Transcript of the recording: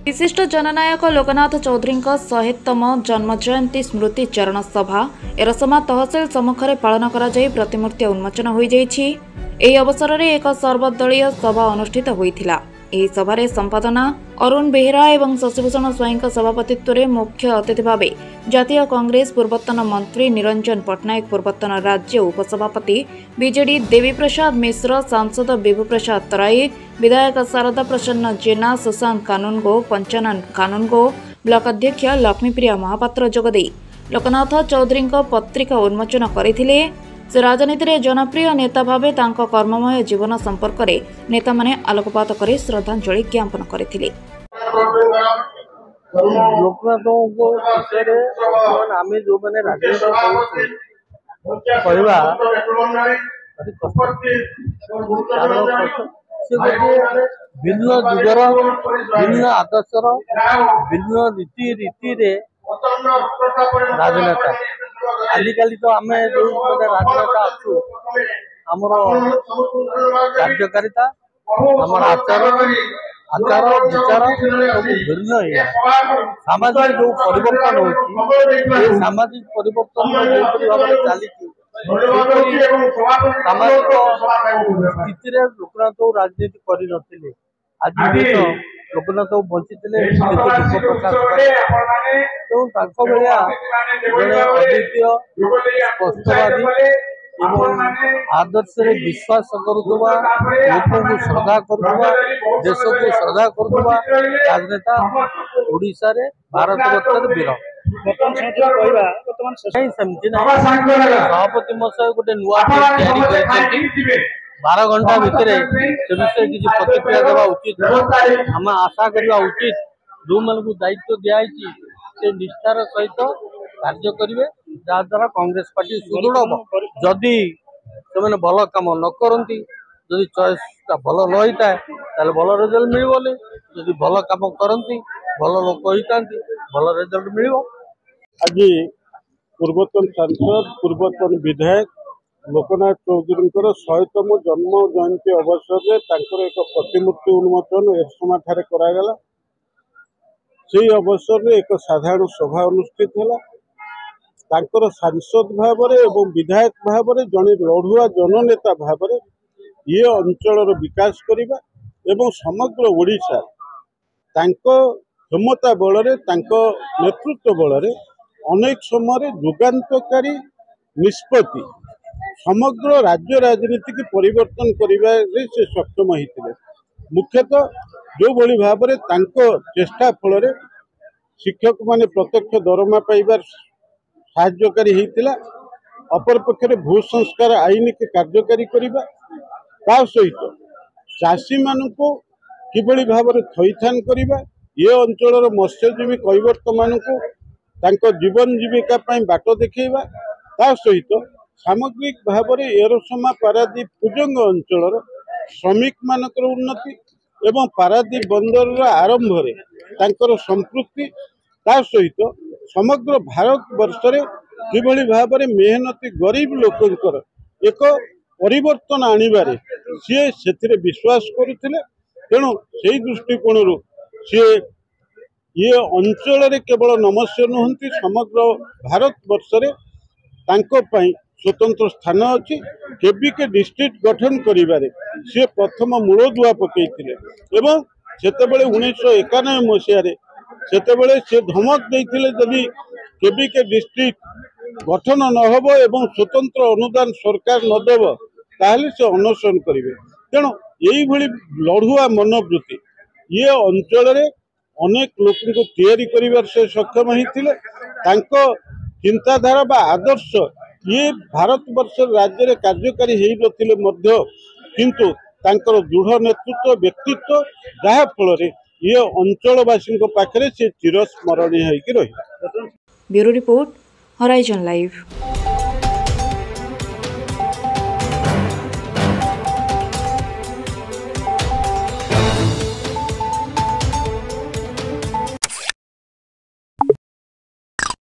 विशिष्ट जननायक लोकनाथ चौधरी 100तम जन्म जयंती स्मृति चरण सभा एरसमा तहसिल सम्मुखें पालन कर प्रतिमूर्ति उन्मोचन हो अवसर में एक सर्वदलीय सभा अनुष्ठित होता। ଏହି ସଭାରେ ସମ୍ପାଦନା ଅରୁଣ ବେହେରା ଏବଂ ଶଶିଭୂଷଣ ସ୍ୱାଇଁଙ୍କ ସଭାପତିତ୍ୱରେ ମୁଖ୍ୟ ଅତିଥି ଭାବେ ଜାତୀୟ କଂଗ୍ରେସ ପୂର୍ବତନ ମନ୍ତ୍ରୀ ନିରଞ୍ଜନ ପଟ୍ଟନାୟକ, ପୂର୍ବତନ ରାଜ୍ୟ ଉପସଭାପତି ବିଜେଡି ଦେବୀପ୍ରସାଦ ମିଶ୍ର, ସାଂସଦ ବିଭୁପ୍ରସାଦ ତରାଇ, ବିଧାୟକ ଶାରଦା ପ୍ରସନ୍ନ ଜେନା, ସୁଶାନ୍ତ କାନୁନଗୋ, ପଞ୍ଚାନନ କାନୁନଗୋ, ବ୍ଲକ ଅଧ୍ୟକ୍ଷ ଲକ୍ଷ୍ମୀପ୍ରିୟା ମହାପାତ୍ର ଯୋଗଦେଇ ଲୋକନାଥ ଚୌଧୁରୀଙ୍କ ପତ୍ରିକା ଉନ୍ମୋଚନ କରିଥିଲେ। से राजनीति में जनप्रिय नेता भावे तांको कर्ममय जीवन संपर्क में नेता माने आलोकपात कर श्रद्धांजलि ज्ञापन करते। लोकनाथों को आम जो मैंने राजनीति भिन्न जुगर भिन्न आदर्शर भिन्न रीति राजनेता आजिकल तो आम जो राजनेता अच्छु आमर कार्यकारिता आम आचार विचार सब भिन्न सामाजिक जो परिवर्तन हो सामाजिक परिवर्तन भाव चली सामाजिक स्थिति लोकनाथ राजनीति कर आज लोकनाथ बंची थे दुख प्रकाश भाया अद्वितीय स्पष्टवादी आदर्श विश्वास करुवा लोक को श्रद्धा करुवा देश को श्रद्धा करुवा राजनेता ओडिशा रे भारत वर्ष वीर सभापति महोदय गोटे नुआ 12 घंटा भितर से विषय किसी प्रतिक्रिया देवा उचित आम आशा करवा उचित जो मान दायित्व दिखाई से निष्ठार सहित कार्य करेंगे जहाद्वारा कांग्रेस पार्टी सुदृढ़ हम जदि से भल कम न करती जदि चॉइस भल न होता है भल रिजल्ट मिलबनी जदि भल कम करती भल लोक होता भल रिजल्ट मिल। आज पूर्वतन सांसद पूर्वतन विधायक लोकनाथ चौधरी 100तम जन्म जयंती अवसर में एक प्रतिमूर्ति उन्मोचन एरसमा ठारे करागला। से अवसर में एक साधारण सभा अनुष्ठित है। सांसद भाव एवं विधायक भाव जड़े लड़ुआ जननेता भाव ये अंचल विकास करने एवं समग्र ओडिशा क्षमता बल नेतृत्व बल अनेक समय युगांतकारी निष्पत्ति समग्र राज्य राजनीति की परिवर्तन करिबारे से सक्षम होते। मुख्यतः जो भली भाव चेष्टा फल शिक्षक माने प्रत्यक्ष दरमा पाइबार साहाय्यकारी होता। अपर पक्षे भू संस्कार आईन के कार्यकारी करने सहित चाषी मान किभली भाव थईथान करने ये अंचल मत्स्यजीवी कैवर्त मान जीवन जीविका बाट देखा सहित सामग्रिक भाव में एरसमा पारादीप कुजंग अंचल श्रमिक मानकर उन्नति एवं पारादीप बंदर आरंभ में संपृक्ति सहित समग्र भारत वर्ष किभली भाव में मेहनती गरीब लोकंकर एक परिवर्तन आनिबारे सी से विश्वास करुले। तेणु से दृष्टिकोण सी ये अंचल केवल नमस्य नुहति समग्र भारत वर्ष स्वतंत्र स्थान अच्छी केबीके डिस्ट्रिक्ट गठन करिबारे सी प्रथम मूलदुआ पकईथिले एवं सेतेबेले 1991 मसीह से धमक देइथिले जदि केबीके डिस्ट्रिक्ट गठन न होबो एवं स्वतंत्र अनुदान सरकार न देबो ताहले से अनशन करिवे। तेणु यही भली लड़ुआ मनोवृत्ति ये अंचल रे अनेक लोक को तैयारी करिबार से सक्षम होइथिले। तांको चिंताधारा बा आदर्श ये भारत वर्ष राज्य में कार्यकारी हो किंतु तांकर दृढ़ नेतृत्व व्यक्तित्व जहा फल ये अंचलवासी पाखे से चिरस्मरणीय होकर रही। Bureau report, horizon live.